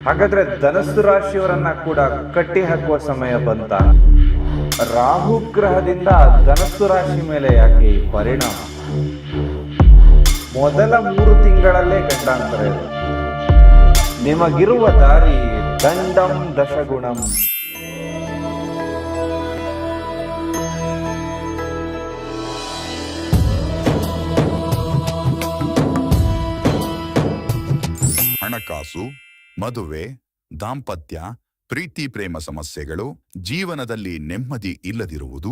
ಹಾಗಾದ್ರೆ ಧನಸ್ಸು ರಾಶಿಯವರನ್ನ ಕೂಡ ಕಟ್ಟಿ ಹಾಕುವ ಸಮಯ ಬಂತ. ರಾಹು ಗ್ರಹದಿಂದ ಧನಸ್ಸು ರಾಶಿ ಮೇಲೆ ಯಾಕೆ ಈ ಪರಿಣಾಮ? ಮೊದಲ 3 ತಿಂಗಳಲ್ಲೇ ಗಂಡಾಂತರ ಇದೆ. ನಿಮಗಿರುವ ದಾರಿ ದಂಡಂ ದಶಗುಣಂ. ಹಣಕಾಸು, ಮದುವೆ, ದಾಂಪತ್ಯ, ಪ್ರೀತಿ ಪ್ರೇಮ ಸಮಸ್ಯೆಗಳು, ಜೀವನದಲ್ಲಿ ನೆಮ್ಮದಿ ಇಲ್ಲದಿರುವುದು,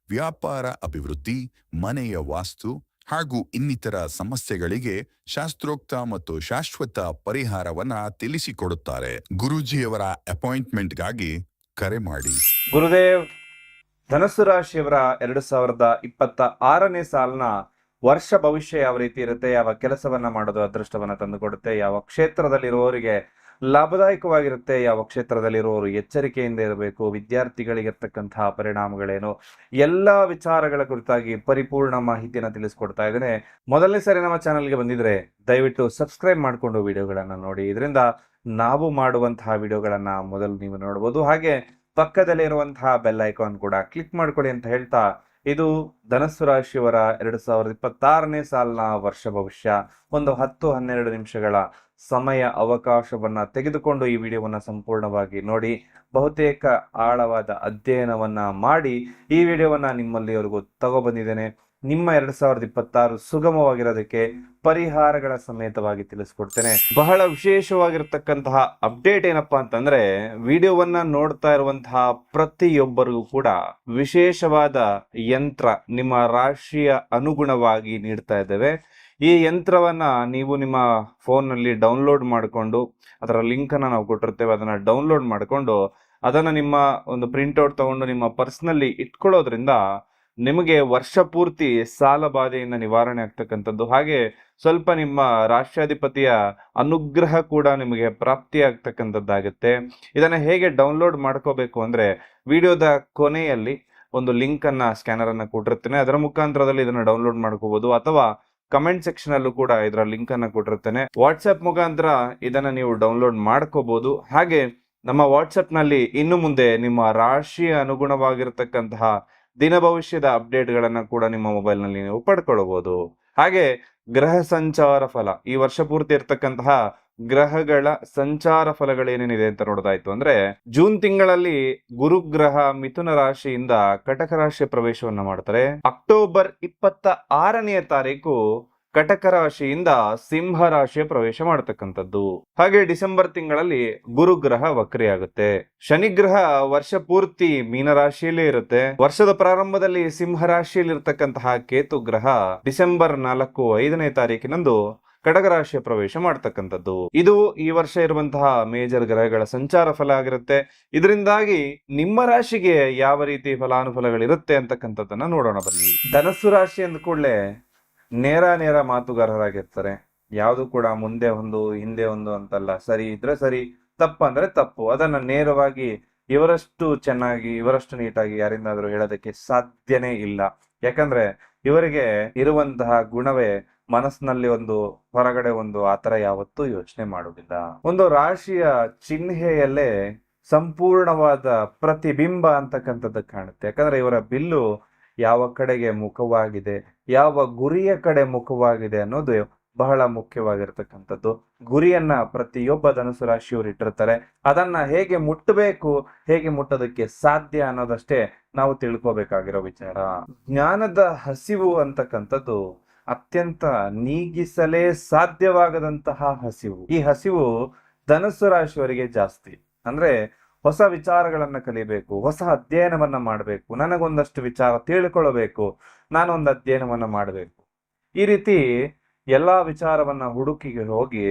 ವ್ಯಾಪಾರ ಅಭಿವೃದ್ಧಿ, ಮನೆಯ ವಾಸ್ತು ಹಾಗೂ ಇನ್ನಿತರ ಸಮಸ್ಯೆಗಳಿಗೆ ಶಾಸ್ತ್ರೋಕ್ತ ಮತ್ತು ಶಾಶ್ವತ ಪರಿಹಾರವನ್ನ ತಿಳಿಸಿಕೊಡುತ್ತಾರೆ. ಗುರೂಜಿಯವರ ಅಪಾಯಿಂಟ್ಮೆಂಟ್ಗಾಗಿ ಕರೆ ಮಾಡಿ. ಗುರುದೇವ್, ಧನಸ್ಸು ರಾಶಿಯವರ 2026ನೇ ಸಾಲಿನ ವರ್ಷ ಭವಿಷ್ಯ ಯಾವ ರೀತಿ ಇರುತ್ತೆ, ಯಾವ ಕೆಲಸವನ್ನ ಮಾಡೋದು ಅದೃಷ್ಟವನ್ನ ತಂದುಕೊಡುತ್ತೆ, ಯಾವ ಕ್ಷೇತ್ರದಲ್ಲಿರುವವರಿಗೆ ಲಾಭದಾಯಕವಾಗಿರುತ್ತೆ, ಯಾವ ಕ್ಷೇತ್ರದಲ್ಲಿರುವವರು ಎಚ್ಚರಿಕೆಯಿಂದ ಇರಬೇಕು, ವಿದ್ಯಾರ್ಥಿಗಳಿಗಿರ್ತಕ್ಕಂತಹ ಪರಿಣಾಮಗಳೇನು, ಎಲ್ಲಾ ವಿಚಾರಗಳ ಕುರಿತಾಗಿ ಪರಿಪೂರ್ಣ ಮಾಹಿತಿಯನ್ನು ತಿಳಿಸ್ಕೊಡ್ತಾ ಇದ್ದೇನೆ. ಮೊದಲನೇ ಸಾರಿ ನಮ್ಮ ಚಾನಲ್ಗೆ ಬಂದಿದ್ರೆ ದಯವಿಟ್ಟು ಸಬ್ಸ್ಕ್ರೈಬ್ ಮಾಡಿಕೊಂಡು ವಿಡಿಯೋಗಳನ್ನ ನೋಡಿ. ಇದರಿಂದ ನಾವು ಮಾಡುವಂತಹ ವಿಡಿಯೋಗಳನ್ನ ಮೊದಲು ನೀವು ನೋಡಬಹುದು. ಹಾಗೆ ಪಕ್ಕದಲ್ಲಿ ಇರುವಂತಹ ಬೆಲ್ ಐಕಾನ್ ಕೂಡ ಕ್ಲಿಕ್ ಮಾಡ್ಕೊಳ್ಳಿ ಅಂತ ಹೇಳ್ತಾ, ಇದು ಧನಸ್ಸು ರಾಶಿಯವರ 2026ನೇ ಸಾಲಿನ ವರ್ಷ ಭವಿಷ್ಯ. ಒಂದು 10-12 ನಿಮಿಷಗಳ ಸಮಯ ಅವಕಾಶವನ್ನ ತೆಗೆದುಕೊಂಡು ಈ ವಿಡಿಯೋವನ್ನ ಸಂಪೂರ್ಣವಾಗಿ ನೋಡಿ. ಬಹುತೇಕ ಆಳವಾದ ಅಧ್ಯಯನವನ್ನ ಮಾಡಿ ಈ ವಿಡಿಯೋವನ್ನ ನಿಮ್ಮಲ್ಲಿವರೆಗೂ ತಗೊಬಂದಿದ್ದೇನೆ. ನಿಮ್ಮ 2026 ಸುಗಮವಾಗಿರೋದಕ್ಕೆ ಪರಿಹಾರಗಳ ಸಮೇತವಾಗಿ ತಿಳಿಸ್ಕೊಡ್ತೇನೆ. ಬಹಳ ವಿಶೇಷವಾಗಿರ್ತಕ್ಕಂತಹ ಅಪ್ಡೇಟ್ ಏನಪ್ಪಾ ಅಂತಂದ್ರೆ, ವಿಡಿಯೋವನ್ನ ನೋಡ್ತಾ ಇರುವಂತಹ ಪ್ರತಿಯೊಬ್ಬರಿಗೂ ಕೂಡ ವಿಶೇಷವಾದ ಯಂತ್ರ ನಿಮ್ಮ ರಾಶಿಯ ಅನುಗುಣವಾಗಿ ನೀಡ್ತಾ ಇದ್ದೇವೆ. ಈ ಯಂತ್ರವನ್ನ ನೀವು ನಿಮ್ಮ ಫೋನ್ನಲ್ಲಿ ಡೌನ್ಲೋಡ್ ಮಾಡಿಕೊಂಡು, ಅದರ ಲಿಂಕ್ ಅನ್ನ ನಾವು ಕೊಟ್ಟಿರ್ತೇವೆ, ಅದನ್ನ ಡೌನ್ಲೋಡ್ ಮಾಡಿಕೊಂಡು ಅದನ್ನ ನಿಮ್ಮ ಒಂದು ಪ್ರಿಂಟ್ಔಟ್ ತಗೊಂಡು ನಿಮ್ಮ ಪರ್ಸ್ನಲ್ಲಿ ಇಟ್ಕೊಳ್ಳೋದ್ರಿಂದ ನಿಮಗೆ ವರ್ಷ ಪೂರ್ತಿ ಸಾಲ ಬಾಧೆಯಿಂದ ನಿವಾರಣೆ ಆಗ್ತಕ್ಕಂಥದ್ದು, ಹಾಗೆ ಸ್ವಲ್ಪ ನಿಮ್ಮ ರಾಷ್ಟ್ರಾಧಿಪತಿಯ ಅನುಗ್ರಹ ಕೂಡ ನಿಮಗೆ ಪ್ರಾಪ್ತಿ ಆಗ್ತಕ್ಕಂಥದ್ದಾಗುತ್ತೆ. ಇದನ್ನ ಹೇಗೆ ಡೌನ್ಲೋಡ್ ಮಾಡ್ಕೋಬೇಕು ಅಂದ್ರೆ, ವಿಡಿಯೋದ ಕೊನೆಯಲ್ಲಿ ಒಂದು ಲಿಂಕ್ ಅನ್ನ ಸ್ಕ್ಯಾನರ್ ಅನ್ನ ಕೊಟ್ಟಿರ್ತೇನೆ, ಅದರ ಮುಖಾಂತರದಲ್ಲಿ ಇದನ್ನ ಡೌನ್ಲೋಡ್ ಮಾಡ್ಕೋಬಹುದು. ಅಥವಾ ಕಮೆಂಟ್ ಸೆಕ್ಷನ್ ಅಲ್ಲೂ ಕೂಡ ಇದರ ಲಿಂಕ್ ಅನ್ನ ಕೊಟ್ಟಿರ್ತೇನೆ. ವಾಟ್ಸ್ಆಪ್ ಮುಖಾಂತರ ಇದನ್ನ ನೀವು ಡೌನ್ಲೋಡ್ ಮಾಡ್ಕೋಬಹುದು. ಹಾಗೆ ನಮ್ಮ ವಾಟ್ಸ್ಆಪ್ ನಲ್ಲಿ ಇನ್ನು ಮುಂದೆ ನಿಮ್ಮ ರಾಶಿಯ ಅನುಗುಣವಾಗಿರ್ತಕ್ಕಂತಹ ದಿನ ಭವಿಷ್ಯದ ಅಪ್ಡೇಟ್ ಗಳನ್ನ ಕೂಡ ನಿಮ್ಮ ಮೊಬೈಲ್ ನಲ್ಲಿ ನೀವು ಪಡ್ಕೊಳ್ಬಹುದು. ಹಾಗೆ ಗ್ರಹ ಸಂಚಾರ ಫಲ, ಈ ವರ್ಷ ಪೂರ್ತಿ ಇರ್ತಕ್ಕಂತಹ ಗ್ರಹಗಳ ಸಂಚಾರ ಫಲಗಳೇನೇನಿದೆ ಅಂತ ನೋಡೋದಾಯ್ತು ಅಂದ್ರೆ, ಜೂನ್ ತಿಂಗಳಲ್ಲಿ ಗುರುಗ್ರಹ ಮಿಥುನ ರಾಶಿಯಿಂದ ಕಟಕ ರಾಶಿಯ ಪ್ರವೇಶವನ್ನ ಮಾಡ್ತಾರೆ. ಅಕ್ಟೋಬರ್ 26ನೇ ತಾರೀಕು ಕಟಕ ರಾಶಿಯಿಂದ ಸಿಂಹ ರಾಶಿಯ ಪ್ರವೇಶ ಮಾಡತಕ್ಕಂಥದ್ದು. ಹಾಗೆ ಡಿಸೆಂಬರ್ ತಿಂಗಳಲ್ಲಿ ಗುರುಗ್ರಹ ವಕ್ರಿಯಾಗುತ್ತೆ. ಶನಿಗ್ರಹ ವರ್ಷ ಪೂರ್ತಿ ಮೀನರಾಶಿಯಲ್ಲೇ ಇರುತ್ತೆ. ವರ್ಷದ ಪ್ರಾರಂಭದಲ್ಲಿ ಸಿಂಹ ರಾಶಿಯಲ್ಲಿ ಇರ್ತಕ್ಕಂತಹ ಕೇತು ಗ್ರಹ ಡಿಸೆಂಬರ್ 4-5ನೇ ತಾರೀಕಿನಂದು ಕಟಕ ರಾಶಿಯ ಪ್ರವೇಶ ಮಾಡ್ತಕ್ಕಂಥದ್ದು. ಇದು ಈ ವರ್ಷ ಇರುವಂತಹ ಮೇಜರ್ ಗ್ರಹಗಳ ಸಂಚಾರ ಫಲ ಆಗಿರುತ್ತೆ. ಇದರಿಂದಾಗಿ ನಿಮ್ಮ ರಾಶಿಗೆ ಯಾವ ರೀತಿ ಫಲಾನುಫಲಗಳಿರುತ್ತೆ ಅಂತಕ್ಕಂಥದ್ದನ್ನ ನೋಡೋಣ ಬನ್ನಿ. ಧನಸ್ಸು ರಾಶಿ ಅಂದ ಕೂಡಲೇ ನೇರ ಮಾತುಗಾರರಾಗಿರ್ತಾರೆ. ಯಾವುದು ಕೂಡ ಮುಂದೆ ಒಂದು ಹಿಂದೆ ಒಂದು ಅಂತಲ್ಲ, ಸರಿ ಇದ್ರೆ ಸರಿ, ತಪ್ಪಂದ್ರೆ ತಪ್ಪು. ಅದನ್ನ ನೇರವಾಗಿ ಇವರಷ್ಟು ಚೆನ್ನಾಗಿ ಇವರಷ್ಟು ನೀಟಾಗಿ ಯಾರಿಂದಾದ್ರೂ ಹೇಳೋದಕ್ಕೆ ಸಾಧ್ಯನೇ ಇಲ್ಲ. ಯಾಕಂದ್ರೆ ಇವರಿಗೆ ಇರುವಂತಹ ಗುಣವೇ ಮನಸ್ಸಿನಲ್ಲಿ ಒಂದು, ಹೊರಗಡೆ ಒಂದು, ಆತರ ಯಾವತ್ತೂ ಯೋಚನೆ ಮಾಡುವುದಿಲ್ಲ. ಒಂದು ರಾಶಿಯ ಚಿಹ್ನೆಯಲ್ಲೇ ಸಂಪೂರ್ಣವಾದ ಪ್ರತಿಬಿಂಬ ಅಂತಕ್ಕಂಥದ್ದು ಕಾಣುತ್ತೆ. ಯಾಕಂದ್ರೆ ಇವರ ಬಿಲ್ಲು ಯಾವ ಕಡೆಗೆ ಮುಖವಾಗಿದೆ, ಯಾವ ಗುರಿಯ ಕಡೆ ಮುಖವಾಗಿದೆ ಅನ್ನೋದು ಬಹಳ ಮುಖ್ಯವಾಗಿರ್ತಕ್ಕಂಥದ್ದು. ಗುರಿಯನ್ನ ಪ್ರತಿಯೊಬ್ಬ ಧನುಸು ರಾಶಿಯವರು ಇಟ್ಟಿರ್ತಾರೆ. ಅದನ್ನ ಹೇಗೆ ಮುಟ್ಟಬೇಕು, ಹೇಗೆ ಮುಟ್ಟೋದಕ್ಕೆ ಸಾಧ್ಯ ಅನ್ನೋದಷ್ಟೇ ನಾವು ತಿಳ್ಕೊಬೇಕಾಗಿರೋ ವಿಚಾರ. ಜ್ಞಾನದ ಹಸಿವು ಅಂತಕ್ಕಂಥದ್ದು ಅತ್ಯಂತ ನೀಗಿಸಲೇ ಸಾಧ್ಯವಾಗದಂತಹ ಹಸಿವು. ಈ ಹಸಿವು ಧನುಸ್ಸು ರಾಶಿಯವರಿಗೆ ಜಾಸ್ತಿ. ಅಂದ್ರೆ ಹೊಸ ವಿಚಾರಗಳನ್ನ ಕಲಿಬೇಕು, ಹೊಸ ಅಧ್ಯಯನವನ್ನ ಮಾಡಬೇಕು, ನನಗೊಂದಷ್ಟು ವಿಚಾರ ತಿಳ್ಕೊಳ್ಬೇಕು, ನಾನೊಂದು ಅಧ್ಯಯನವನ್ನ ಮಾಡಬೇಕು. ಈ ರೀತಿ ಎಲ್ಲಾ ವಿಚಾರವನ್ನ ಹುಡುಕಿಗೆ ಹೋಗಿ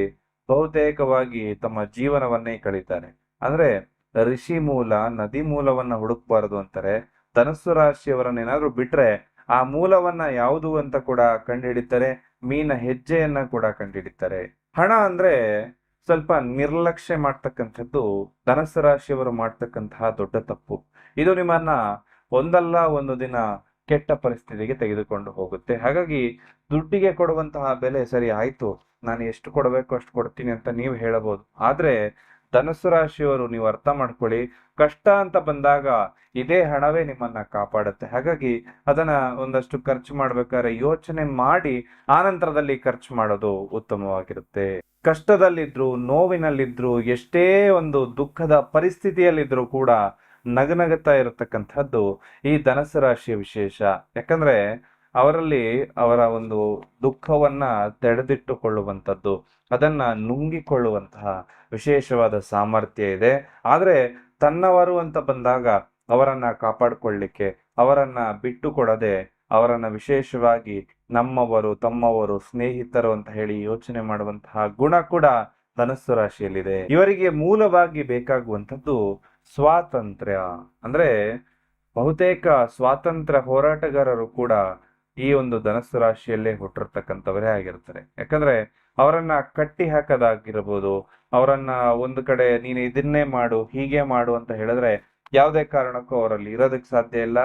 ಬಹುತೇಕವಾಗಿ ತಮ್ಮ ಜೀವನವನ್ನೇ ಕಳೀತಾರೆ. ಅಂದ್ರೆ ಋಷಿ ಮೂಲ, ನದಿ ಮೂಲವನ್ನ ಹುಡುಕ್ಬಾರದು ಅಂತಾರೆ. ಧನುಸ್ಸು ರಾಶಿಯವರನ್ನೇನಾದ್ರೂ ಬಿಟ್ರೆ ಆ ಮೂಲವನ್ನ ಯಾವುದು ಅಂತ ಕೂಡ ಕಂಡುಹಿಡಿತಾರೆ. ಮೀನ ಹೆಜ್ಜೆಯನ್ನ ಕೂಡ ಕಂಡುಹಿಡಿತಾರೆ. ಹಣ ಅಂದ್ರೆ ಸ್ವಲ್ಪ ನಿರ್ಲಕ್ಷ್ಯ ಮಾಡ್ತಕ್ಕಂಥದ್ದು ಧನುಸ್ಸು ರಾಶಿಯವರು ಮಾಡ್ತಕ್ಕಂತಹ ದೊಡ್ಡ ತಪ್ಪು. ಇದು ನಿಮ್ಮನ್ನ ಒಂದಲ್ಲ ಒಂದು ದಿನ ಕೆಟ್ಟ ಪರಿಸ್ಥಿತಿಗೆ ತೆಗೆದುಕೊಂಡು ಹೋಗುತ್ತೆ. ಹಾಗಾಗಿ ದುಡ್ಡಿಗೆ ಕೊಡುವಂತಹ ಬೆಲೆ ಸರಿ ಆಯ್ತು, ನಾನು ಎಷ್ಟು ಕೊಡಬೇಕು ಅಷ್ಟು ಕೊಡ್ತೀನಿ ಅಂತ ನೀವು ಹೇಳಬಹುದು. ಆದ್ರೆ ಧನಸ್ಸು ರಾಶಿಯವರು ನೀವು ಅರ್ಥ ಮಾಡ್ಕೊಳ್ಳಿ, ಕಷ್ಟ ಅಂತ ಬಂದಾಗ ಇದೇ ಹಣವೇ ನಿಮ್ಮನ್ನ ಕಾಪಾಡುತ್ತೆ. ಹಾಗಾಗಿ ಅದನ್ನ ಒಂದಷ್ಟು ಖರ್ಚು ಮಾಡ್ಬೇಕಾದ್ರೆ ಯೋಚನೆ ಮಾಡಿ ಆನಂತರದಲ್ಲಿ ಖರ್ಚು ಮಾಡೋದು ಉತ್ತಮವಾಗಿರುತ್ತೆ. ಕಷ್ಟದಲ್ಲಿದ್ರು, ನೋವಿನಲ್ಲಿದ್ರು, ಎಷ್ಟೇ ಒಂದು ದುಃಖದ ಪರಿಸ್ಥಿತಿಯಲ್ಲಿದ್ರು ಕೂಡ ನಗನಗುತ್ತಾ ಇರತಕ್ಕಂಥದ್ದು ಈ ಧನಸ್ಸು ರಾಶಿಯ ವಿಶೇಷ. ಯಾಕಂದ್ರೆ ಅವರಲ್ಲಿ ಅವರ ಒಂದು ದುಃಖವನ್ನ ತಡೆದಿಟ್ಟುಕೊಳ್ಳುವಂಥದ್ದು, ಅದನ್ನ ನುಂಗಿಕೊಳ್ಳುವಂತಹ ವಿಶೇಷವಾದ ಸಾಮರ್ಥ್ಯ ಇದೆ. ಆದ್ರೆ ತನ್ನವರು ಅಂತ ಬಂದಾಗ ಅವರನ್ನ ಕಾಪಾಡಿಕೊಳ್ಳಿಕ್ಕೆ, ಅವರನ್ನ ಬಿಟ್ಟು ಕೊಡದೆ, ಅವರನ್ನ ವಿಶೇಷವಾಗಿ ನಮ್ಮವರು, ತಮ್ಮವರು, ಸ್ನೇಹಿತರು ಅಂತ ಹೇಳಿ ಯೋಚನೆ ಮಾಡುವಂತಹ ಗುಣ ಕೂಡ ಧನಸ್ಸು ರಾಶಿಯಲ್ಲಿದೆ. ಇವರಿಗೆ ಮೂಲವಾಗಿ ಬೇಕಾಗುವಂಥದ್ದು ಸ್ವಾತಂತ್ರ್ಯ. ಅಂದ್ರೆ ಬಹುತೇಕ ಸ್ವಾತಂತ್ರ್ಯ ಹೋರಾಟಗಾರರು ಕೂಡ ಈ ಒಂದು ಧನಸ್ಸು ರಾಶಿಯಲ್ಲೇ ಹುಟ್ಟಿರ್ತಕ್ಕಂಥವರೇ ಆಗಿರ್ತಾರೆ. ಯಾಕಂದ್ರೆ ಅವರನ್ನ ಕಟ್ಟಿ ಹಾಕೋದಾಗಿರ್ಬೋದು, ಅವರನ್ನ ಒಂದು ಕಡೆ ನೀನು ಇದನ್ನೇ ಮಾಡು, ಹೀಗೆ ಮಾಡು ಅಂತ ಹೇಳಿದ್ರೆ ಯಾವುದೇ ಕಾರಣಕ್ಕೂ ಅವರಲ್ಲಿ ಇರೋದಕ್ಕೆ ಸಾಧ್ಯ ಇಲ್ಲ.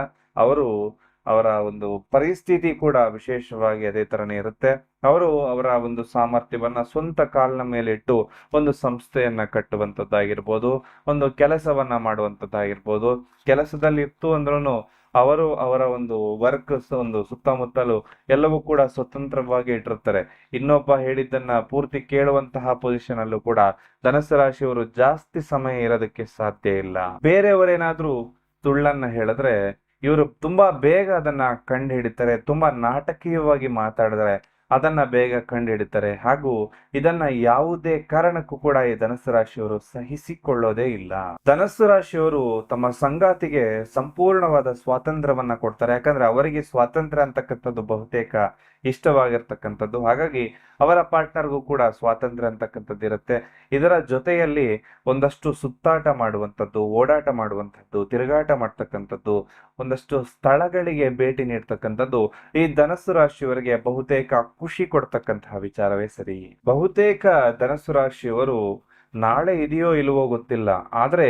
ಅವರ ಒಂದು ಪರಿಸ್ಥಿತಿ ಕೂಡ ವಿಶೇಷವಾಗಿ ಅದೇ ತರನೇ ಇರುತ್ತೆ. ಅವರು ಅವರ ಒಂದು ಸಾಮರ್ಥ್ಯವನ್ನ ಸ್ವಂತ ಕಾಲಿನ ಮೇಲೆ ಇಟ್ಟು ಒಂದು ಸಂಸ್ಥೆಯನ್ನ ಕಟ್ಟುವಂಥದ್ದಾಗಿರ್ಬೋದು, ಒಂದು ಕೆಲಸವನ್ನ ಮಾಡುವಂಥದ್ದಾಗಿರ್ಬೋದು. ಕೆಲಸದಲ್ಲಿ ಇತ್ತು ಅಂದ್ರೂ ಅವರು ಅವರ ಒಂದು ವರ್ಕ್ ಒಂದು ಸುತ್ತಮುತ್ತಲು ಎಲ್ಲವೂ ಕೂಡ ಸ್ವತಂತ್ರವಾಗಿ ಇಟ್ಟಿರ್ತಾರೆ. ಇನ್ನೊಬ್ಬ ಹೇಳಿದ್ದನ್ನ ಪೂರ್ತಿ ಕೇಳುವಂತಹ ಪೊಸಿಷನ್ ಅಲ್ಲೂ ಕೂಡ ಧನಸ್ಸು ರಾಶಿಯವರು ಜಾಸ್ತಿ ಸಮಯ ಇರೋದಕ್ಕೆ ಸಾಧ್ಯ ಇಲ್ಲ. ಬೇರೆಯವರೇನಾದ್ರೂ ಸುಳ್ಳನ್ನ ಹೇಳಿದ್ರೆ ಇವರು ತುಂಬಾ ಬೇಗ ಅದನ್ನ ಕಂಡು ಹಿಡಿತಾರೆ. ತುಂಬಾ ನಾಟಕೀಯವಾಗಿ ಮಾತಾಡಿದ್ರೆ ಅದನ್ನ ಬೇಗ ಕಂಡು ಹಿಡಿತಾರೆ. ಹಾಗೂ ಇದನ್ನ ಯಾವುದೇ ಕಾರಣಕ್ಕೂ ಕೂಡ ಈ ಧನಸ್ಸು ರಾಶಿಯವರು ಸಹಿಸಿಕೊಳ್ಳೋದೇ ಇಲ್ಲ. ಧನಸ್ಸು ರಾಶಿಯವರು ತಮ್ಮ ಸಂಗಾತಿಗೆ ಸಂಪೂರ್ಣವಾದ ಸ್ವಾತಂತ್ರ್ಯವನ್ನ ಕೊಡ್ತಾರೆ. ಯಾಕಂದ್ರೆ ಅವರಿಗೆ ಸ್ವಾತಂತ್ರ್ಯ ಅಂತಕ್ಕಂಥದ್ದು ಬಹುತೇಕ ಇಷ್ಟವಾಗಿರ್ತಕ್ಕಂಥದ್ದು. ಹಾಗಾಗಿ ಅವರ ಪಾರ್ಟ್ನರ್ಗೂ ಕೂಡ ಸ್ವಾತಂತ್ರ್ಯ ಅಂತಕ್ಕಂಥದ್ದು ಇರುತ್ತೆ. ಇದರ ಜೊತೆಯಲ್ಲಿ ಒಂದಷ್ಟು ಸುತ್ತಾಟ ಮಾಡುವಂಥದ್ದು, ಓಡಾಟ ಮಾಡುವಂಥದ್ದು, ತಿರುಗಾಟ ಮಾಡ್ತಕ್ಕಂಥದ್ದು, ಒಂದಷ್ಟು ಸ್ಥಳಗಳಿಗೆ ಭೇಟಿ ನೀಡ್ತಕ್ಕಂಥದ್ದು ಈ ಧನಸ್ಸು ರಾಶಿಯವರಿಗೆ ಬಹುತೇಕ ಖುಷಿ ಕೊಡ್ತಕ್ಕಂತಹ ವಿಚಾರವೇ ಸರಿ. ಬಹುತೇಕ ಧನಸ್ಸು ರಾಶಿಯವರು ನಾಳೆ ಇದೆಯೋ ಇಲ್ವೋ ಗೊತ್ತಿಲ್ಲ, ಆದ್ರೆ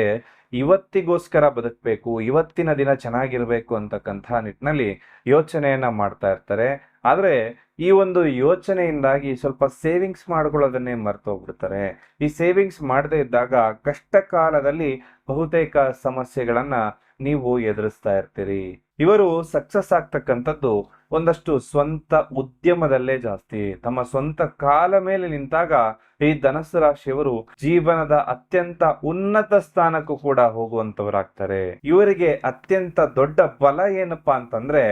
ಇವತ್ತಿಗೋಸ್ಕರ ಬದುಕಬೇಕು, ಇವತ್ತಿನ ದಿನ ಚೆನ್ನಾಗಿರ್ಬೇಕು ಅಂತಕ್ಕಂಥ ನಿಟ್ಟಿನಲ್ಲಿ ಯೋಚನೆಯನ್ನ ಮಾಡ್ತಾ ಇರ್ತಾರೆ. ಆದ್ರೆ ಈ ಒಂದು ಯೋಚನೆಯಿಂದಾಗಿ ಸ್ವಲ್ಪ ಸೇವಿಂಗ್ಸ್ ಮಾಡ್ಕೊಳ್ಳೋದನ್ನೇ ಮರ್ತೋಗ್ಬಿಡ್ತಾರೆ. ಈ ಸೇವಿಂಗ್ಸ್ ಮಾಡದೇ ಇದ್ದಾಗ ಕಷ್ಟ ಕಾಲದಲ್ಲಿ ಬಹುತೇಕ ಸಮಸ್ಯೆಗಳನ್ನ ನೀವು ಎದುರಿಸ್ತಾ ಇರ್ತೀರಿ. ಇವರು ಸಕ್ಸಸ್ ಆಗ್ತಕ್ಕಂಥದ್ದು ಒಂದಷ್ಟು ಸ್ವಂತ ಉದ್ಯಮದಲ್ಲೇ ಜಾಸ್ತಿ. ತಮ್ಮ ಸ್ವಂತ ಕಾಲ ಮೇಲೆ ನಿಂತಾಗ ಈ ಧನಸ್ಸು ರಾಶಿಯವರು ಜೀವನದ ಅತ್ಯಂತ ಉನ್ನತ ಸ್ಥಾನಕ್ಕೂ ಕೂಡ ಹೋಗುವಂತವರಾಗ್ತಾರೆ. ಇವರಿಗೆ ಅತ್ಯಂತ ದೊಡ್ಡ ಬಲ ಏನಪ್ಪಾ ಅಂತಂದ್ರೆ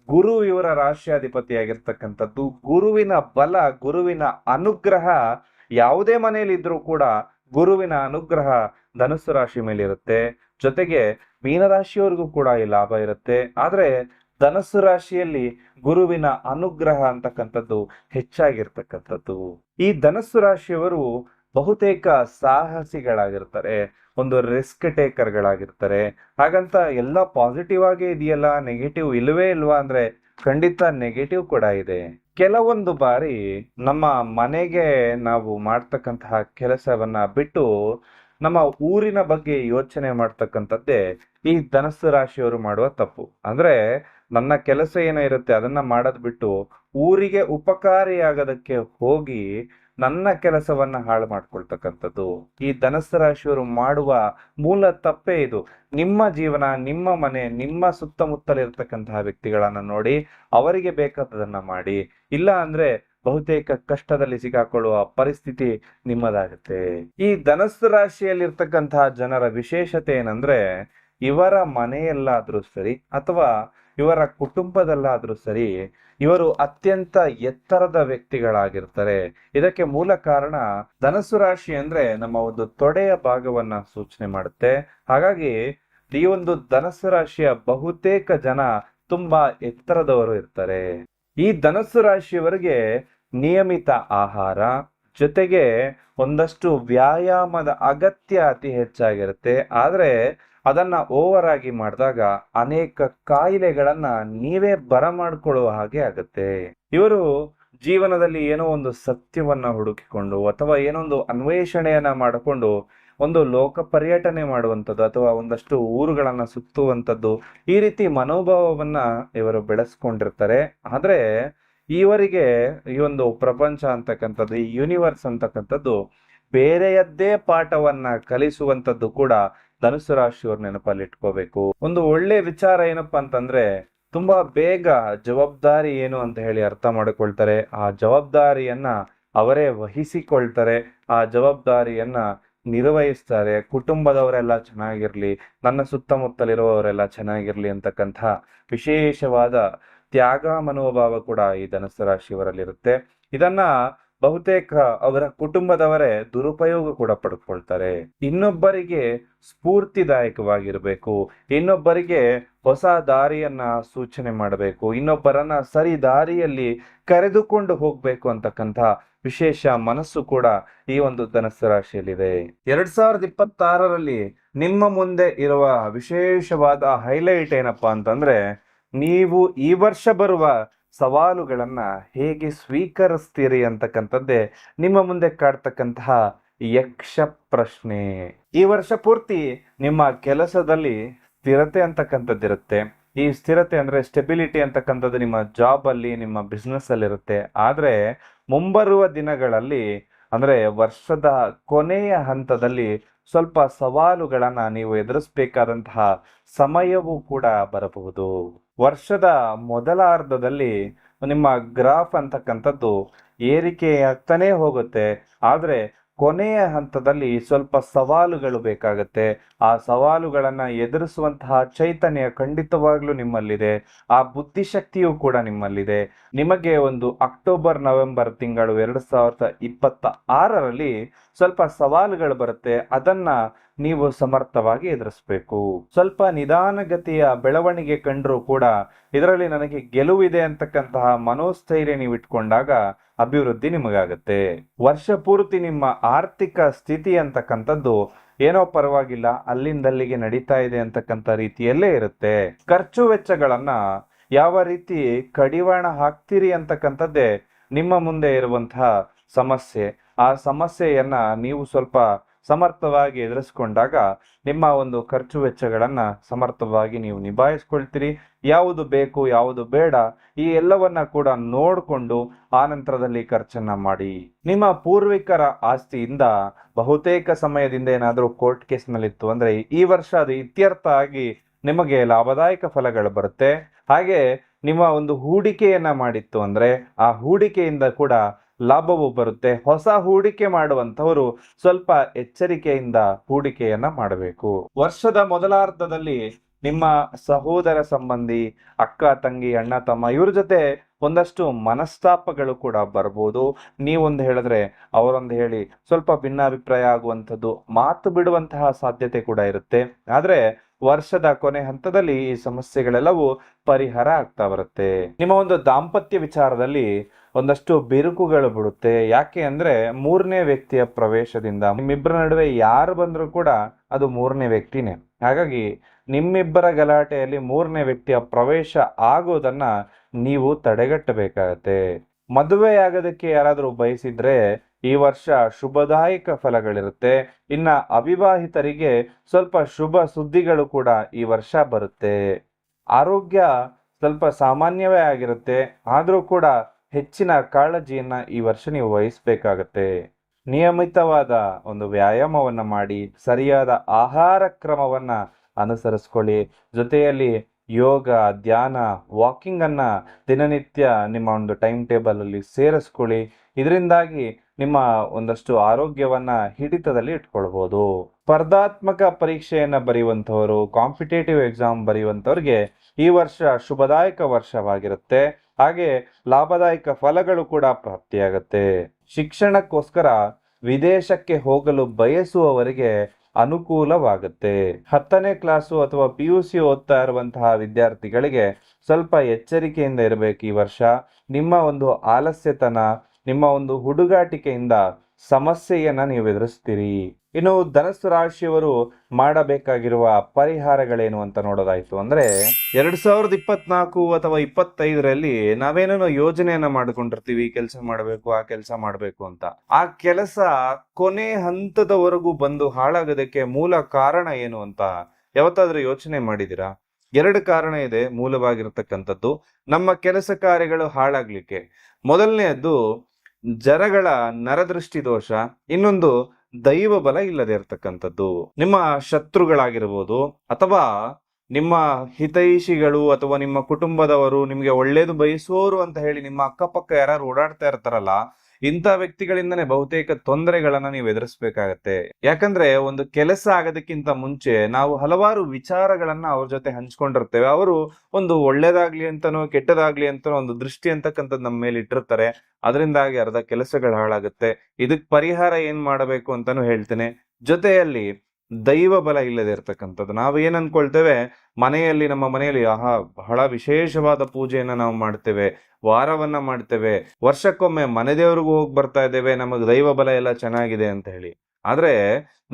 ಗುರು ಇವರ ರಾಶಿಯಾಧಿಪತಿಯಾಗಿರ್ತಕ್ಕಂಥದ್ದು. ಗುರುವಿನ ಬಲ, ಗುರುವಿನ ಅನುಗ್ರಹ ಯಾವುದೇ ಮನೆಯಲ್ಲಿ ಇದ್ರೂ ಕೂಡ ಗುರುವಿನ ಅನುಗ್ರಹ ಧನುಸ್ಸು ರಾಶಿ ಮೇಲೆ ಇರುತ್ತೆ. ಜೊತೆಗೆ ಮೀನರಾಶಿಯವರಿಗೂ ಕೂಡ ಈ ಲಾಭ ಇರುತ್ತೆ. ಆದ್ರೆ ಧನಸ್ಸು ರಾಶಿಯಲ್ಲಿ ಗುರುವಿನ ಅನುಗ್ರಹ ಅಂತಕ್ಕಂಥದ್ದು ಹೆಚ್ಚಾಗಿರ್ತಕ್ಕಂಥದ್ದು. ಈ ಧನಸ್ಸು ರಾಶಿಯವರು ಬಹುತೇಕ ಸಾಹಸಿಗಳಾಗಿರ್ತಾರೆ, ಒಂದು ರಿಸ್ಕ್ ಟೇಕರ್ಗಳಾಗಿರ್ತಾರೆ. ಹಾಗಂತ ಎಲ್ಲ ಪಾಸಿಟಿವ್ ಆಗೇ ಇದೆಯಲ್ಲ, ನೆಗೆಟಿವ್ ಇಲ್ವೇ ಇಲ್ವಾ ಅಂದ್ರೆ ಖಂಡಿತ ನೆಗೆಟಿವ್ ಕೂಡ ಇದೆ. ಕೆಲವೊಂದು ಬಾರಿ ನಮ್ಮ ಮನೆಗೆ ನಾವು ಮಾಡ್ತಕ್ಕಂತಹ ಕೆಲಸವನ್ನ ಬಿಟ್ಟು ನಮ್ಮ ಊರಿನ ಬಗ್ಗೆ ಯೋಚನೆ ಮಾಡ್ತಕ್ಕಂಥದ್ದೇ ಈ ಧನಸ್ಸು ರಾಶಿಯವರು ಮಾಡುವ ತಪ್ಪು. ಅಂದ್ರೆ ನನ್ನ ಕೆಲಸ ಏನೋ ಇರುತ್ತೆ ಅದನ್ನ ಮಾಡೋದ್ ಬಿಟ್ಟು ಊರಿಗೆ ಉಪಕಾರಿಯಾಗೋದಕ್ಕೆ ಹೋಗಿ ನನ್ನ ಕೆಲಸವನ್ನ ಹಾಳು ಮಾಡ್ಕೊಳ್ತಕ್ಕಂಥದ್ದು ಈ ಧನಸ್ಸು ರಾಶಿಯವರು ಮಾಡುವ ಮೂಲ ತಪ್ಪೇ ಇದು. ನಿಮ್ಮ ಜೀವನ, ನಿಮ್ಮ ಮನೆ, ನಿಮ್ಮ ಸುತ್ತಮುತ್ತಲಿರ್ತಕ್ಕಂತಹ ವ್ಯಕ್ತಿಗಳನ್ನ ನೋಡಿ ಅವರಿಗೆ ಬೇಕಾದದನ್ನ ಮಾಡಿ. ಇಲ್ಲ ಅಂದ್ರೆ ಬಹುತೇಕ ಕಷ್ಟದಲ್ಲಿ ಸಿಗಾಕೊಳ್ಳುವ ಪರಿಸ್ಥಿತಿ ನಿಮ್ಮದಾಗುತ್ತೆ. ಈ ಧನಸ್ಸು ರಾಶಿಯಲ್ಲಿರ್ತಕ್ಕಂತಹ ಜನರ ವಿಶೇಷತೆ ಏನಂದ್ರೆ ಇವರ ಮನೆಯಲ್ಲಾದ್ರೂ ಸರಿ ಅಥವಾ ಇವರ ಕುಟುಂಬದಲ್ಲಾದ್ರೂ ಸರಿ ಇವರು ಅತ್ಯಂತ ಎತ್ತರದ ವ್ಯಕ್ತಿಗಳಾಗಿರ್ತಾರೆ. ಇದಕ್ಕೆ ಮೂಲ ಕಾರಣ ಧನಸ್ಸು ರಾಶಿ ಅಂದ್ರೆ ನಮ್ಮ ಒಂದು ತೊಡೆಯ ಭಾಗವನ್ನ ಸೂಚನೆ ಮಾಡುತ್ತೆ. ಹಾಗಾಗಿ ಈ ಒಂದು ಧನಸ್ಸು ರಾಶಿಯ ಬಹುತೇಕ ಜನ ತುಂಬಾ ಎತ್ತರದವರು ಇರ್ತಾರೆ. ಈ ಧನಸ್ಸು ರಾಶಿಯವರಿಗೆ ನಿಯಮಿತ ಆಹಾರ ಜೊತೆಗೆ ಒಂದಷ್ಟು ವ್ಯಾಯಾಮದ ಅಗತ್ಯ ಅತಿ ಹೆಚ್ಚಾಗಿರುತ್ತೆ. ಆದ್ರೆ ಅದನ್ನ ಓವರ್ ಆಗಿ ಮಾಡಿದಾಗ ಅನೇಕ ಕಾಯಿಲೆಗಳನ್ನ ನೀವೇ ಬರಮಾಡ್ಕೊಳ್ಳುವ ಹಾಗೆ ಆಗುತ್ತೆ. ಇವರು ಜೀವನದಲ್ಲಿ ಏನೋ ಒಂದು ಸತ್ಯವನ್ನ ಹುಡುಕಿಕೊಂಡು ಅಥವಾ ಏನೋ ಒಂದು ಅನ್ವೇಷಣೆಯನ್ನ ಮಾಡಿಕೊಂಡು ಒಂದು ಲೋಕ ಪರ್ಯಟನೆ ಮಾಡುವಂಥದ್ದು ಅಥವಾ ಒಂದಷ್ಟು ಊರುಗಳನ್ನ ಸುತ್ತುವಂಥದ್ದು, ಈ ರೀತಿ ಮನೋಭಾವವನ್ನ ಇವರು ಬೆಳೆಸ್ಕೊಂಡಿರ್ತಾರೆ. ಆದ್ರೆ ಇವರಿಗೆ ಈ ಒಂದು ಪ್ರಪಂಚ ಅಂತಕ್ಕಂಥದ್ದು, ಈ ಯೂನಿವರ್ಸ್ ಅಂತಕ್ಕಂಥದ್ದು ಬೇರೆಯದ್ದೇ ಪಾಠವನ್ನ ಕಲಿಸುವಂತದ್ದು ಕೂಡ ಧನುಸು ರಾಶಿಯವ್ರ ನೆನಪಲ್ಲಿ ಇಟ್ಕೋಬೇಕು. ಒಂದು ಒಳ್ಳೆ ವಿಚಾರ ಏನಪ್ಪಾ ಅಂತಂದ್ರೆ, ತುಂಬಾ ಬೇಗ ಜವಾಬ್ದಾರಿ ಏನು ಅಂತ ಹೇಳಿ ಅರ್ಥ ಮಾಡಿಕೊಳ್ತಾರೆ. ಆ ಜವಾಬ್ದಾರಿಯನ್ನ ಅವರೇ ವಹಿಸಿಕೊಳ್ತಾರೆ. ಆ ಜವಾಬ್ದಾರಿಯನ್ನ ನಿರ್ವಹಿಸ್ತಾರೆ. ಕುಟುಂಬದವರೆಲ್ಲ ಚೆನ್ನಾಗಿರ್ಲಿ, ನನ್ನ ಸುತ್ತಮುತ್ತಲಿರುವವರೆಲ್ಲ ಚೆನ್ನಾಗಿರ್ಲಿ ಅಂತಕ್ಕಂಥ ವಿಶೇಷವಾದ ತ್ಯಾಗ ಮನೋಭಾವ ಕೂಡ ಈ ಧನುಸ್ಸು ರಾಶಿಯವರಲ್ಲಿರುತ್ತೆ. ಇದನ್ನ ಬಹುತೇಕ ಅವರ ಕುಟುಂಬದವರೇ ದುರುಪಯೋಗ ಕೂಡ ಪಡ್ಕೊಳ್ತಾರೆ. ಇನ್ನೊಬ್ಬರಿಗೆ ಸ್ಫೂರ್ತಿದಾಯಕವಾಗಿರ್ಬೇಕು, ಇನ್ನೊಬ್ಬರಿಗೆ ಹೊಸ ದಾರಿಯನ್ನ ಸೂಚನೆ ಮಾಡಬೇಕು, ಇನ್ನೊಬ್ಬರನ್ನ ಸರಿ ದಾರಿಯಲ್ಲಿ ಕರೆದುಕೊಂಡು ಹೋಗ್ಬೇಕು ಅಂತಕ್ಕಂಥ ವಿಶೇಷ ಮನಸ್ಸು ಕೂಡ ಈ ಒಂದು ಧನುಸ್ಸು ರಾಶಿಯಲ್ಲಿದೆ. 2026ರಲ್ಲಿ ನಿಮ್ಮ ಮುಂದೆ ಇರುವ ವಿಶೇಷವಾದ ಹೈಲೈಟ್ ಏನಪ್ಪಾ ಅಂತಂದ್ರೆ, ನೀವು ಈ ವರ್ಷ ಬರುವ ಸವಾಲುಗಳನ್ನ ಹೇಗೆ ಸ್ವೀಕರಿಸ್ತೀರಿ ಅಂತಕ್ಕಂಥದ್ದೇ ನಿಮ್ಮ ಮುಂದೆ ಕಾಡ್ತಕ್ಕಂತಹ ಯಕ್ಷ ಪ್ರಶ್ನೆ. ಈ ವರ್ಷ ಪೂರ್ತಿ ನಿಮ್ಮ ಕೆಲಸದಲ್ಲಿ ಸ್ಥಿರತೆ ಅಂತಕ್ಕಂಥದ್ದಿರುತ್ತೆ. ಈ ಸ್ಥಿರತೆ ಅಂದ್ರೆ ಸ್ಟೆಬಿಲಿಟಿ ಅಂತಕ್ಕಂಥದ್ದು ನಿಮ್ಮ ಜಾಬ್ ಅಲ್ಲಿ, ನಿಮ್ಮ ಬಿಸ್ನೆಸ್ ಅಲ್ಲಿ ಇರುತ್ತೆ. ಆದ್ರೆ ಮುಂಬರುವ ದಿನಗಳಲ್ಲಿ ಅಂದ್ರೆ ವರ್ಷದ ಕೊನೆಯ ಹಂತದಲ್ಲಿ ಸ್ವಲ್ಪ ಸವಾಲುಗಳನ್ನ ನೀವು ಎದುರಿಸಬೇಕಾದಂತಹ ಸಮಯವೂ ಕೂಡ ಬರಬಹುದು. ವರ್ಷದ ಮೊದಲ ಅರ್ಧದಲ್ಲಿ ನಿಮ್ಮ ಗ್ರಾಫ್ ಅಂತಕ್ಕಂಥದ್ದು ಏರಿಕೆಯಾಗ್ತಾನೆ ಹೋಗುತ್ತೆ. ಆದ್ರೆ ಕೊನೆಯ ಹಂತದಲ್ಲಿ ಸ್ವಲ್ಪ ಸವಾಲುಗಳು ಬೇಕಾಗತ್ತೆ. ಆ ಸವಾಲುಗಳನ್ನ ಎದುರಿಸುವಂತಹ ಚೈತನ್ಯ ಖಂಡಿತವಾಗ್ಲೂ ನಿಮ್ಮಲ್ಲಿದೆ. ಆ ಬುದ್ಧಿಶಕ್ತಿಯೂ ಕೂಡ ನಿಮ್ಮಲ್ಲಿದೆ. ನಿಮಗೆ ಒಂದು ಅಕ್ಟೋಬರ್ ನವೆಂಬರ್ ತಿಂಗಳು 2026ರಲ್ಲಿ ಸ್ವಲ್ಪ ಸವಾಲುಗಳು ಬರುತ್ತೆ. ಅದನ್ನ ನೀವು ಸಮರ್ಥವಾಗಿ ಎದುರಿಸಬೇಕು. ಸ್ವಲ್ಪ ನಿಧಾನಗತಿಯ ಬೆಳವಣಿಗೆ ಕಂಡ್ರೂ ಕೂಡ ಇದರಲ್ಲಿ ನನಗೆ ಗೆಲುವಿದೆ ಅಂತಕ್ಕಂತಹ ಮನೋಸ್ಥೈರ್ಯ ನೀವು ಇಟ್ಕೊಂಡಾಗ ಅಭಿವೃದ್ಧಿ ನಿಮಗಾಗತ್ತೆ. ವರ್ಷ ಪೂರ್ತಿ ನಿಮ್ಮ ಆರ್ಥಿಕ ಸ್ಥಿತಿ ಅಂತಕ್ಕಂಥದ್ದು ಏನೋ ಪರವಾಗಿಲ್ಲ, ಅಲ್ಲಿಂದಲ್ಲಿಗೆ ನಡೀತಾ ಇದೆ ಅಂತಕ್ಕಂಥ ರೀತಿಯಲ್ಲೇ ಇರುತ್ತೆ. ಖರ್ಚು ವೆಚ್ಚಗಳನ್ನ ಯಾವ ರೀತಿ ಕಡಿವಾಣ ಹಾಕ್ತೀರಿ ಅಂತಕ್ಕಂಥದ್ದೇ ನಿಮ್ಮ ಮುಂದೆ ಇರುವಂತಹ ಸಮಸ್ಯೆ. ಆ ಸಮಸ್ಯೆಯನ್ನ ನೀವು ಸ್ವಲ್ಪ ಸಮರ್ಥವಾಗಿ ಎದುರಿಸ್ಕೊಂಡಾಗ ನಿಮ್ಮ ಒಂದು ಖರ್ಚು ವೆಚ್ಚಗಳನ್ನ ಸಮರ್ಥವಾಗಿ ನೀವು ನಿಭಾಯಿಸ್ಕೊಳ್ತೀರಿ. ಯಾವುದು ಬೇಕು ಯಾವುದು ಬೇಡ ಈ ಎಲ್ಲವನ್ನ ಕೂಡ ನೋಡ್ಕೊಂಡು ಆ ನಂತರದಲ್ಲಿ ಖರ್ಚನ್ನ ಮಾಡಿ. ನಿಮ್ಮ ಪೂರ್ವಿಕರ ಆಸ್ತಿಯಿಂದ ಬಹುತೇಕ ಸಮಯದಿಂದ ಏನಾದ್ರೂ ಕೋರ್ಟ್ ಕೇಸ್ ನಲ್ಲಿತ್ತು ಅಂದ್ರೆ ಈ ವರ್ಷ ಅದು ಇತ್ಯರ್ಥ ಆಗಿ ನಿಮಗೆ ಲಾಭದಾಯಕ ಫಲಗಳು ಬರುತ್ತೆ. ಹಾಗೆ ನಿಮ್ಮ ಒಂದು ಹೂಡಿಕೆಯನ್ನ ಮಾಡಿತ್ತು ಅಂದ್ರೆ ಆ ಹೂಡಿಕೆಯಿಂದ ಕೂಡ ಲಾಭವೂ ಬರುತ್ತೆ. ಹೊಸ ಹೂಡಿಕೆ ಮಾಡುವಂತವರು ಸ್ವಲ್ಪ ಎಚ್ಚರಿಕೆಯಿಂದ ಹೂಡಿಕೆಯನ್ನ ಮಾಡಬೇಕು. ವರ್ಷದ ಮೊದಲಾರ್ಧದಲ್ಲಿ ನಿಮ್ಮ ಸಹೋದರ ಸಂಬಂಧಿ, ಅಕ್ಕ ತಂಗಿ, ಅಣ್ಣ ತಮ್ಮ ಇವ್ರ ಜೊತೆ ಒಂದಷ್ಟು ಮನಸ್ತಾಪಗಳು ಕೂಡ ಬರ್ಬೋದು. ನೀವೊಂದು ಹೇಳಿದ್ರೆ ಅವರೊಂದು ಹೇಳಿ ಸ್ವಲ್ಪ ಭಿನ್ನಾಭಿಪ್ರಾಯ ಆಗುವಂಥದ್ದು, ಮಾತು ಬಿಡುವಂತಹ ಸಾಧ್ಯತೆ ಕೂಡ ಇರುತ್ತೆ. ಆದ್ರೆ ವರ್ಷದ ಕೊನೆ ಹಂತದಲ್ಲಿ ಈ ಸಮಸ್ಯೆಗಳೆಲ್ಲವೂ ಪರಿಹಾರ ಆಗ್ತಾ ಬರುತ್ತೆ. ನಿಮ್ಮ ಒಂದು ದಾಂಪತ್ಯ ವಿಚಾರದಲ್ಲಿ ಒಂದಷ್ಟು ಬಿರುಕುಗಳು ಬಿಡುತ್ತೆ. ಯಾಕೆ ಅಂದ್ರೆ ಮೂರನೇ ವ್ಯಕ್ತಿಯ ಪ್ರವೇಶದಿಂದ ನಿಮ್ಮಿಬ್ಬರ ನಡುವೆ ಯಾರು ಬಂದರೂ ಕೂಡ ಅದು ಮೂರನೇ ವ್ಯಕ್ತಿನೇ. ಹಾಗಾಗಿ ನಿಮ್ಮಿಬ್ಬರ ಗಲಾಟೆಯಲ್ಲಿ ಮೂರನೇ ವ್ಯಕ್ತಿಯ ಪ್ರವೇಶ ಆಗೋದನ್ನ ನೀವು ತಡೆಗಟ್ಟಬೇಕಾಗತ್ತೆ. ಮದುವೆಯಾಗೋದಕ್ಕೆ ಯಾರಾದರೂ ಬಯಸಿದ್ರೆ ಈ ವರ್ಷ ಶುಭದಾಯಕ ಫಲಗಳಿರುತ್ತೆ. ಇನ್ನ ಅವಿವಾಹಿತರಿಗೆ ಸ್ವಲ್ಪ ಶುಭ ಸುದ್ದಿಗಳು ಕೂಡ ಈ ವರ್ಷ ಬರುತ್ತೆ. ಆರೋಗ್ಯ ಸ್ವಲ್ಪ ಸಾಮಾನ್ಯವೇ ಆಗಿರುತ್ತೆ. ಆದ್ರೂ ಕೂಡ ಹೆಚ್ಚಿನ ಕಾಳಜಿಯನ್ನ ಈ ವರ್ಷ ನೀವು ವಹಿಸ್ಬೇಕಾಗತ್ತೆ. ನಿಯಮಿತವಾದ ಒಂದು ವ್ಯಾಯಾಮವನ್ನ ಮಾಡಿ, ಸರಿಯಾದ ಆಹಾರ ಕ್ರಮವನ್ನ ಅನುಸರಿಸ್ಕೊಳ್ಳಿ. ಜೊತೆಯಲ್ಲಿ ಯೋಗ, ಧ್ಯಾನ, ವಾಕಿಂಗ್ ಅನ್ನ ದಿನನಿತ್ಯ ನಿಮ್ಮ ಒಂದು ಟೈಮ್ ಟೇಬಲ್ ಅಲ್ಲಿ ಸೇರಿಸ್ಕೊಳ್ಳಿ. ಇದರಿಂದಾಗಿ ನಿಮ್ಮ ಒಂದಷ್ಟು ಆರೋಗ್ಯವನ್ನ ಹಿಡಿತದಲ್ಲಿ ಇಟ್ಕೊಳ್ಬಹುದು. ಸ್ಪರ್ಧಾತ್ಮಕ ಪರೀಕ್ಷೆಯನ್ನ ಬರೆಯುವಂತವರು, ಕಾಂಪಿಟೇಟಿವ್ ಎಕ್ಸಾಮ್ ಬರೆಯುವಂತವ್ರಿಗೆ ಈ ವರ್ಷ ಶುಭದಾಯಕ ವರ್ಷವಾಗಿರುತ್ತೆ. ಹಾಗೆ ಲಾಭದಾಯಕ ಫಲಗಳು ಕೂಡ ಪ್ರಾಪ್ತಿಯಾಗತ್ತೆ. ಶಿಕ್ಷಣಕ್ಕೋಸ್ಕರ ವಿದೇಶಕ್ಕೆ ಹೋಗಲು ಬಯಸುವವರಿಗೆ ಅನುಕೂಲವಾಗುತ್ತೆ. 10ನೇ ಕ್ಲಾಸು ಅಥವಾ PUC ಓದ್ತಾ ಇರುವಂತಹ ವಿದ್ಯಾರ್ಥಿಗಳಿಗೆ ಸ್ವಲ್ಪ ಎಚ್ಚರಿಕೆಯಿಂದ ಇರಬೇಕು. ಈ ವರ್ಷ ನಿಮ್ಮ ಒಂದು ಆಲಸ್ಯತನ, ನಿಮ್ಮ ಒಂದು ಹುಡುಗಾಟಿಕೆಯಿಂದ ಸಮಸ್ಯೆಯನ್ನ ನೀವು ಎದುರಿಸ್ತೀರಿ. ಇನ್ನು ಧನುಸ್ಸು ರಾಶಿಯವರು ಮಾಡಬೇಕಾಗಿರುವ ಪರಿಹಾರಗಳೇನು ಅಂತ ನೋಡೋದಾಯ್ತು ಅಂದ್ರೆ, 2024 ಅಥವಾ 25ರಲ್ಲಿ ನಾವೇನೇನೋ ಯೋಜನೆಯನ್ನ ಮಾಡ್ಕೊಂಡಿರ್ತೀವಿ, ಕೆಲಸ ಮಾಡಬೇಕು, ಆ ಕೆಲಸ ಮಾಡಬೇಕು ಅಂತ. ಆ ಕೆಲಸ ಕೊನೆ ಹಂತದವರೆಗೂ ಬಂದು ಹಾಳಾಗೋದಕ್ಕೆ ಮೂಲ ಕಾರಣ ಏನು ಅಂತ ಯಾವತ್ತಾದ್ರೂ ಯೋಚನೆ ಮಾಡಿದಿರಾ? 2 ಕಾರಣ ಇದೆ ಮೂಲವಾಗಿರ್ತಕ್ಕಂಥದ್ದು ನಮ್ಮ ಕೆಲಸ ಕಾರ್ಯಗಳು ಹಾಳಾಗ್ಲಿಕ್ಕೆ. ಮೊದಲನೆಯದ್ದು ಜರಗಳ ನರದೃಷ್ಟಿ ದೋಷ, ಇನ್ನೊಂದು ದೈವ ಬಲ ಇಲ್ಲದೆ ಇರತಕ್ಕಂಥದ್ದು. ನಿಮ್ಮ ಶತ್ರುಗಳಾಗಿರ್ಬೋದು ಅಥವಾ ನಿಮ್ಮ ಹಿತೈಷಿಗಳು ಅಥವಾ ನಿಮ್ಮ ಕುಟುಂಬದವರು, ನಿಮ್ಗೆ ಒಳ್ಳೇದು ಬಯಸುವವರು ಅಂತ ಹೇಳಿ ನಿಮ್ಮ ಅಕ್ಕಪಕ್ಕ ಯಾರು ಓಡಾಡ್ತಾ ಇರ್ತಾರಲ್ಲ, ಇಂಥ ವ್ಯಕ್ತಿಗಳಿಂದನೇ ಬಹುತೇಕ ತೊಂದರೆಗಳನ್ನ ನೀವು ಎದುರಿಸ್ಬೇಕಾಗತ್ತೆ. ಯಾಕಂದ್ರೆ ಒಂದು ಕೆಲಸ ಆಗೋದಕ್ಕಿಂತ ಮುಂಚೆ ನಾವು ಹಲವಾರು ವಿಚಾರಗಳನ್ನ ಅವ್ರ ಜೊತೆ ಹಂಚ್ಕೊಂಡಿರ್ತೇವೆ. ಅವರು ಒಂದು ಒಳ್ಳೇದಾಗ್ಲಿ ಅಂತನೋ ಕೆಟ್ಟದಾಗ್ಲಿ ಅಂತನೋ ಒಂದು ದೃಷ್ಟಿ ಅಂತಕ್ಕಂಥದ್ದು ನಮ್ಮ ಮೇಲೆ ಇಟ್ಟಿರ್ತಾರೆ. ಅದರಿಂದಾಗಿ ಅರ್ಧ ಕೆಲಸಗಳು ಹಾಳಾಗುತ್ತೆ. ಇದಕ್ ಪರಿಹಾರ ಏನ್ ಮಾಡಬೇಕು ಅಂತಾನು ಹೇಳ್ತೇನೆ. ಜೊತೆಯಲ್ಲಿ ದೈವ ಬಲ ಇಲ್ಲದೆ ಇರ್ತಕ್ಕಂಥದ್ದು. ನಾವು ಏನ್ ಅನ್ಕೊಳ್ತೇವೆ, ನಮ್ಮ ಮನೆಯಲ್ಲಿ ಬಹಳ ವಿಶೇಷವಾದ ಪೂಜೆಯನ್ನ ನಾವು ಮಾಡ್ತೇವೆ, ವಾರವನ್ನ ಮಾಡ್ತೇವೆ, ವರ್ಷಕ್ಕೊಮ್ಮೆ ಮನೆ ದೇವ್ರಿಗೂ ಹೋಗಿ ಬರ್ತಾ ಇದ್ದೇವೆ, ನಮಗ್ ದೈವ ಬಲ ಎಲ್ಲ ಚೆನ್ನಾಗಿದೆ ಅಂತ ಹೇಳಿ. ಆದ್ರೆ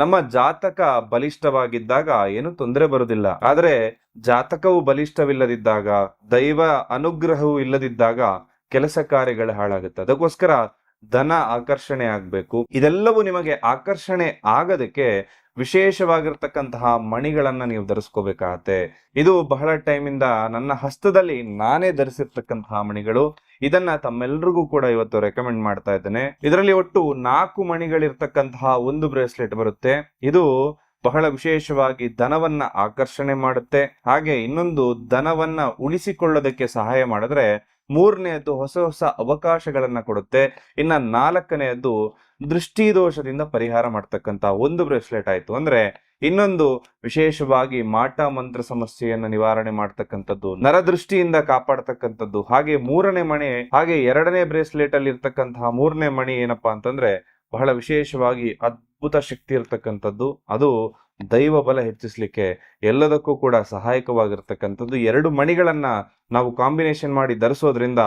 ನಮ್ಮ ಜಾತಕ ಬಲಿಷ್ಠವಾಗಿದ್ದಾಗ ಏನು ತೊಂದರೆ ಬರುದಿಲ್ಲ. ಆದ್ರೆ ಜಾತಕವು ಬಲಿಷ್ಠವಿಲ್ಲದಿದ್ದಾಗ, ದೈವ ಅನುಗ್ರಹವು ಇಲ್ಲದಿದ್ದಾಗ ಕೆಲಸ ಕಾರ್ಯಗಳು ಹಾಳಾಗುತ್ತೆ. ಅದಕ್ಕೋಸ್ಕರ ಧನ ಆಕರ್ಷಣೆ ಆಗ್ಬೇಕು. ಇದೆಲ್ಲವೂ ನಿಮಗೆ ಆಕರ್ಷಣೆ ಆಗೋದಕ್ಕೆ ವಿಶೇಷವಾಗಿರ್ತಕ್ಕಂತಹ ಮಣಿಗಳನ್ನ ನೀವು ಧರಿಸ್ಕೋಬೇಕಾಗತ್ತೆ. ಇದು ಬಹಳ ಟೈಮಿಂದ ನನ್ನ ಹಸ್ತದಲ್ಲಿ ನಾನೇ ಧರಿಸಿರ್ತಕ್ಕಂತಹ ಮಣಿಗಳು. ಇದನ್ನ ತಮ್ಮೆಲ್ರಿಗೂ ಕೂಡ ಇವತ್ತು ರೆಕಮೆಂಡ್ ಮಾಡ್ತಾ ಇದ್ದೇನೆ. ಇದರಲ್ಲಿ ಒಟ್ಟು 4 ಮಣಿಗಳಿರ್ತಕ್ಕಂತಹ ಒಂದು ಬ್ರೇಸ್ಲೆಟ್ ಬರುತ್ತೆ. ಇದು ಬಹಳ ವಿಶೇಷವಾಗಿ ಧನವನ್ನ ಆಕರ್ಷಣೆ ಮಾಡುತ್ತೆ. ಹಾಗೆ ಇನ್ನೊಂದು ಧನವನ್ನ ಉಳಿಸಿಕೊಳ್ಳೋದಕ್ಕೆ ಸಹಾಯ ಮಾಡಿದ್ರೆ, 3ನೇದ್ದು ಹೊಸ ಹೊಸ ಅವಕಾಶಗಳನ್ನ ಕೊಡುತ್ತೆ. ಇನ್ನ 4ನೇದ್ದು ದೃಷ್ಟಿ ದೋಷದಿಂದ ಪರಿಹಾರ ಮಾಡ್ತಕ್ಕಂತ ಒಂದು ಬ್ರೇಸ್ಲೆಟ್ ಆಯ್ತು. ಅಂದ್ರೆ ಇನ್ನೊಂದು ವಿಶೇಷವಾಗಿ ಮಾಟ ಮಂತ್ರ ಸಮಸ್ಯೆಯನ್ನ ನಿವಾರಣೆ ಮಾಡ್ತಕ್ಕಂಥದ್ದು, ನರದೃಷ್ಟಿಯಿಂದ ಕಾಪಾಡ್ತಕ್ಕಂಥದ್ದು. ಹಾಗೆ 3ನೇ ಮಣಿ, ಹಾಗೆ 2ನೇ ಬ್ರೇಸ್ಲೆಟ್ ಅಲ್ಲಿ ಇರ್ತಕ್ಕಂತಹ 3ನೇ ಮಣಿ ಏನಪ್ಪಾ ಅಂತಂದ್ರೆ ಬಹಳ ವಿಶೇಷವಾಗಿ ಅದ್ಭುತ ಶಕ್ತಿ ಇರ್ತಕ್ಕಂಥದ್ದು. ಅದು ದೈವ ಬಲ ಹೆಚ್ಚಿಸ್ಲಿಕ್ಕೆ ಎಲ್ಲದಕ್ಕೂ ಕೂಡ ಸಹಾಯಕವಾಗಿರ್ತಕ್ಕಂಥದ್ದು. 2 ಮಣಿಗಳನ್ನ ನಾವು ಕಾಂಬಿನೇಷನ್ ಮಾಡಿ ಧರಿಸೋದ್ರಿಂದ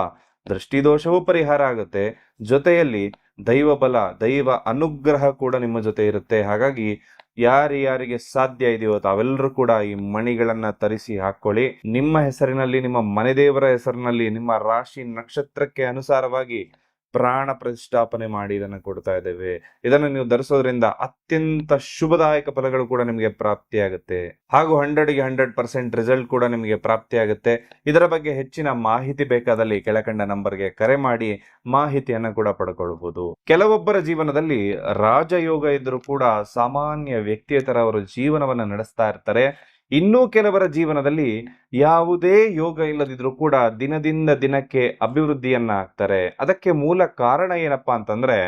ದೃಷ್ಟಿದೋಷವೂ ಪರಿಹಾರ ಆಗುತ್ತೆ, ಜೊತೆಯಲ್ಲಿ ದೈವ ಬಲ, ದೈವ ಅನುಗ್ರಹ ಕೂಡ ನಿಮ್ಮ ಜೊತೆ ಇರುತ್ತೆ. ಹಾಗಾಗಿ ಯಾರಿಗೆ ಸಾಧ್ಯ ಇದೆಯೋ ತಾವೆಲ್ಲರೂ ಕೂಡ ಈ ಮಣಿಗಳನ್ನ ತರಿಸಿ ಹಾಕೊಳ್ಳಿ. ನಿಮ್ಮ ಹೆಸರಿನಲ್ಲಿ, ನಿಮ್ಮ ಮನೆ ದೇವರ ಹೆಸರಿನಲ್ಲಿ, ನಿಮ್ಮ ರಾಶಿ ನಕ್ಷತ್ರಕ್ಕೆ ಅನುಸಾರವಾಗಿ ಪ್ರಾಣ ಪ್ರತಿಷ್ಠಾಪನೆ ಮಾಡಿ ಇದನ್ನು ಕೊಡ್ತಾ ಇದ್ದೇವೆ. ಇದನ್ನು ನೀವು ಧರಿಸೋದ್ರಿಂದ ಅತ್ಯಂತ ಶುಭದಾಯಕ ಫಲಗಳು ಕೂಡ ನಿಮಗೆ ಪ್ರಾಪ್ತಿಯಾಗುತ್ತೆ. ಹಾಗೂ 100ಗೆ 100% ರಿಸಲ್ಟ್ ಕೂಡ ನಿಮಗೆ ಪ್ರಾಪ್ತಿಯಾಗುತ್ತೆ. ಇದರ ಬಗ್ಗೆ ಹೆಚ್ಚಿನ ಮಾಹಿತಿ ಬೇಕಾದಲ್ಲಿ ಕೆಳಕಂಡ ನಂಬರ್ಗೆ ಕರೆ ಮಾಡಿ ಮಾಹಿತಿಯನ್ನು ಕೂಡ ಪಡ್ಕೊಳ್ಬಹುದು. ಕೆಲವೊಬ್ಬರ ಜೀವನದಲ್ಲಿ ರಾಜಯೋಗ ಇದ್ರೂ ಕೂಡ ಸಾಮಾನ್ಯ ವ್ಯಕ್ತಿಯ ತರ ಅವರು ಜೀವನವನ್ನ ನಡೆಸ್ತಾ ಇರ್ತಾರೆ. ಇನ್ನೂ ಕೆಲವರ ಜೀವನದಲ್ಲಿ ಯಾವುದೇ ಯೋಗ ಇಲ್ಲದಿದ್ರೂ ಕೂಡ ದಿನದಿಂದ ದಿನಕ್ಕೆ ಅಭಿವೃದ್ಧಿಯನ್ನ ಆಗ್ತಾರೆ. ಅದಕ್ಕೆ ಮೂಲ ಕಾರಣ ಏನಪ್ಪಾ ಅಂತಂದ್ರೆ,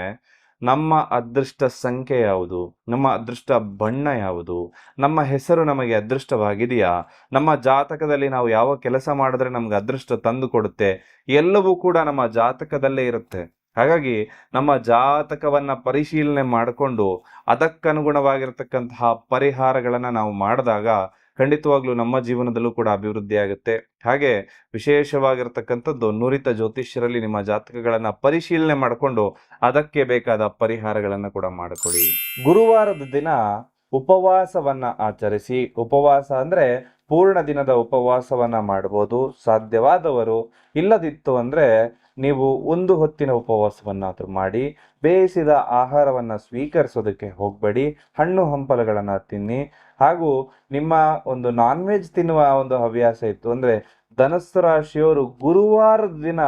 ನಮ್ಮ ಅದೃಷ್ಟ ಸಂಖ್ಯೆ ಯಾವುದು, ನಮ್ಮ ಅದೃಷ್ಟ ಬಣ್ಣ ಯಾವುದು, ನಮ್ಮ ಹೆಸರು ನಮಗೆ ಅದೃಷ್ಟವಾಗಿದೆಯಾ, ನಮ್ಮ ಜಾತಕದಲ್ಲಿ ನಾವು ಯಾವ ಕೆಲಸ ಮಾಡಿದ್ರೆ ನಮ್ಗೆ ಅದೃಷ್ಟ ತಂದು ಕೊಡುತ್ತೆ, ಎಲ್ಲವೂ ಕೂಡ ನಮ್ಮ ಜಾತಕದಲ್ಲೇ ಇರುತ್ತೆ. ಹಾಗಾಗಿ ನಮ್ಮ ಜಾತಕವನ್ನ ಪರಿಶೀಲನೆ ಮಾಡಿಕೊಂಡು ಅದಕ್ಕನುಗುಣವಾಗಿರ್ತಕ್ಕಂತಹ ಪರಿಹಾರಗಳನ್ನ ನಾವು ಮಾಡಿದಾಗ ಖಂಡಿತವಾಗ್ಲೂ ನಮ್ಮ ಜೀವನದಲ್ಲೂ ಕೂಡ ಅಭಿವೃದ್ಧಿ ಆಗುತ್ತೆ. ಹಾಗೆ ವಿಶೇಷವಾಗಿರ್ತಕ್ಕಂಥದ್ದು ನುರಿತ ಜ್ಯೋತಿಷ್ಯರಲ್ಲಿ ನಿಮ್ಮ ಜಾತಕಗಳನ್ನ ಪರಿಶೀಲನೆ ಮಾಡಿಕೊಂಡು ಅದಕ್ಕೆ ಬೇಕಾದ ಪರಿಹಾರಗಳನ್ನ ಕೂಡ ಮಾಡಿಕೊಡಿ. ಗುರುವಾರದ ದಿನ ಉಪವಾಸವನ್ನ ಆಚರಿಸಿ. ಉಪವಾಸ ಅಂದ್ರೆ ಪೂರ್ಣ ದಿನದ ಉಪವಾಸವನ್ನ ಮಾಡಬಹುದು. ಸಾಧ್ಯವಾದವರು, ಇಲ್ಲದಿತ್ತು ಅಂದ್ರೆ ನೀವು ಒಂದು ಹೊತ್ತಿನ ಉಪವಾಸವನ್ನಾದ್ರೂ ಮಾಡಿ. ಬೇಯಿಸಿದ ಆಹಾರವನ್ನ ಸ್ವೀಕರಿಸೋದಕ್ಕೆ ಹೋಗಬೇಡಿ. ಹಣ್ಣು ಹಂಪಲುಗಳನ್ನ ತಿನ್ನಿ. ಹಾಗೂ ನಿಮ್ಮ ಒಂದು ನಾನ್ ವೆಜ್ ತಿನ್ನುವ ಒಂದು ಹವ್ಯಾಸ ಇತ್ತು ಅಂದ್ರೆ ಧನಸ್ಸು ರಾಶಿಯವರು ಗುರುವಾರದ ದಿನ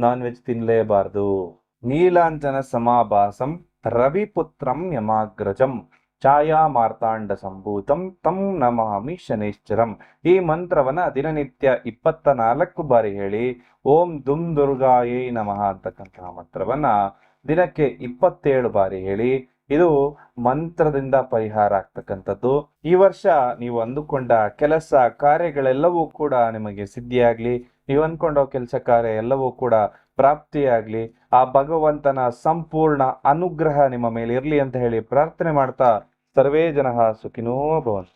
ನಾನ್ ವೆಜ್ ತಿನ್ನಲೇಬಾರ್ದು. ನೀಲಾಂಜನ ಸಮಾಭಾಸಂ ರವಿಪುತ್ರಂ ಯಮಾಗ್ರಜಂ ಛಾಯಾ ಮಾರ್ತಾಂಡ ಸಂಭೂತಂ ತಂ ನಮಾಮಿ ಶನೈಶ್ಚರಂ. ಈ ಮಂತ್ರವನ್ನ ದಿನನಿತ್ಯ 24 ಬಾರಿ ಹೇಳಿ. ಓಂ ದುಮ್ ದುರ್ಗಾಯೇ ನಮಃ ಅಂತಕ್ಕಂತಹ ಮಂತ್ರವನ್ನ ದಿನಕ್ಕೆ 27 ಬಾರಿ ಹೇಳಿ. ಇದು ಮಂತ್ರದಿಂದ ಪರಿಹಾರ ಆಗ್ತಕ್ಕಂಥದ್ದು. ಈ ವರ್ಷ ನೀವು ಅಂದುಕೊಂಡ ಕೆಲಸ ಕಾರ್ಯಗಳೆಲ್ಲವೂ ಕೂಡ ನಿಮಗೆ ಸಿದ್ಧಿಯಾಗ್ಲಿ. ನೀವು ಅಂದ್ಕೊಂಡ ಕೆಲಸ ಕಾರ್ಯ ಎಲ್ಲವೂ ಕೂಡ ಪ್ರಾಪ್ತಿಯಾಗ್ಲಿ. ಆ ಭಗವಂತನ ಸಂಪೂರ್ಣ ಅನುಗ್ರಹ ನಿಮ್ಮ ಮೇಲೆ ಇರ್ಲಿ ಅಂತ ಹೇಳಿ ಪ್ರಾರ್ಥನೆ ಮಾಡ್ತಾ ಸರ್ವೇ ಜನಃ ಸುಖಿನೋ ಭವಂತು.